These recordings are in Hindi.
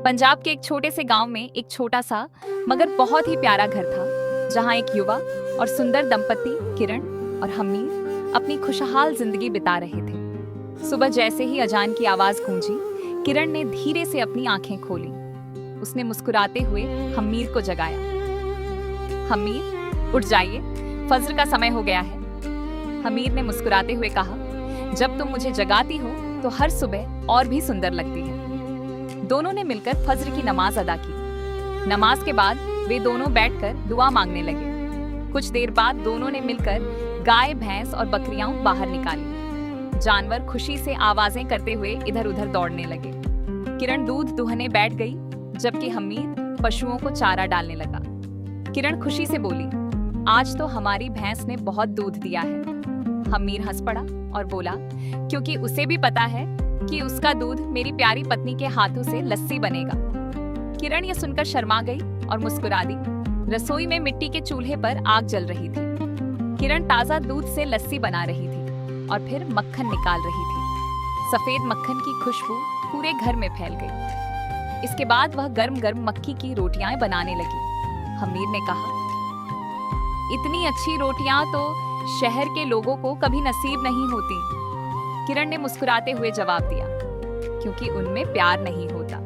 पंजाब के एक छोटे से गांव में एक छोटा सा मगर बहुत ही प्यारा घर था, जहां एक युवा और सुंदर दंपति किरण और हमीर अपनी खुशहाल जिंदगी बिता रहे थे। सुबह जैसे ही अजान की आवाज गूंजी, किरण ने धीरे से अपनी आंखें खोली। उसने मुस्कुराते हुए हमीर को जगाया। हमीर, उठ जाइए, फज्र का समय हो गया है। हमीर ने मुस्कुराते हुए कहा, जब तुम मुझे जगाती हो तो हर सुबह और भी सुंदर लगती है। दोनों ने मिलकर फज्र की नमाज अदा की। नमाज के बाद वे दोनों बैठकर दुआ मांगने लगे। कुछ देर बाद दोनों ने मिलकर गाय, भैंस और बकरियां बाहर निकाली। जानवर खुशी से आवाजें करते हुए इधर उधर दौड़ने लगे। किरण दूध दुहने बैठ गई, जबकि हमीर पशुओं को चारा डालने लगा। किरण खुशी से बोली, आज तो हमारी भैंस ने बहुत दूध दिया है। हमीर हंस पड़ा और बोला, क्योंकि उसे भी पता है कि उसका दूध मेरी प्यारी पत्नी के हाथों से लस्सी बनेगा। किरण ये सुनकर शर्मा गई और मुस्कुरा दी। रसोई में मिट्टी के चूल्हे पर आग जल रही थी। किरण ताजा दूध से लस्सी बना रही थी और फिर मक्खन निकाल रही थी। सफेद मक्खन की खुशबू पूरे घर में फैल गई। इसके बाद वह गर्म गर्म मक्की की रोटियां बनाने लगी। हमीर ने कहा, इतनी अच्छी रोटियां तो शहर के लोगों को कभी नसीब नहीं होती। किरण ने मुस्कुराते हुए जवाब दिया, क्योंकि उनमें प्यार नहीं होता।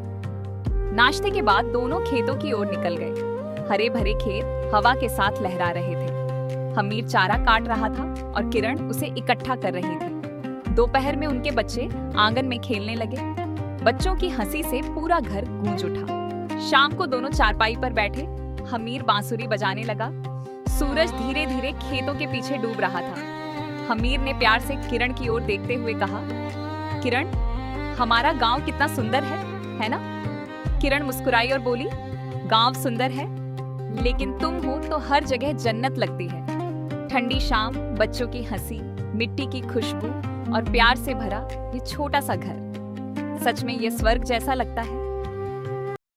नाश्ते के बाद दोनों खेतों की ओर निकल गए। हरे भरे खेत हवा के साथ लहरा रहे थे। हमीर चारा काट रहा था और किरण उसे इकट्ठा कर रही थी। दोपहर में उनके बच्चे आंगन में खेलने लगे। बच्चों की हंसी से पूरा घर गूंज उठा। शाम को दोनों चारपाई पर बैठे। हमीर बांसुरी बजाने लगा। सूरज धीरे धीरे खेतों के पीछे डूब रहा था। हमीर ने प्यार से किरण की ओर देखते हुए कहा, किरण, हमारा गांव कितना सुंदर है ना? किरण मुस्कुराई और बोली, गांव सुंदर है, लेकिन तुम हो तो हर जगह जन्नत लगती है। ठंडी शाम, बच्चों की हंसी, मिट्टी की खुशबू और प्यार से भरा ये छोटा सा घर, सच में ये स्वर्ग जैसा लगता है।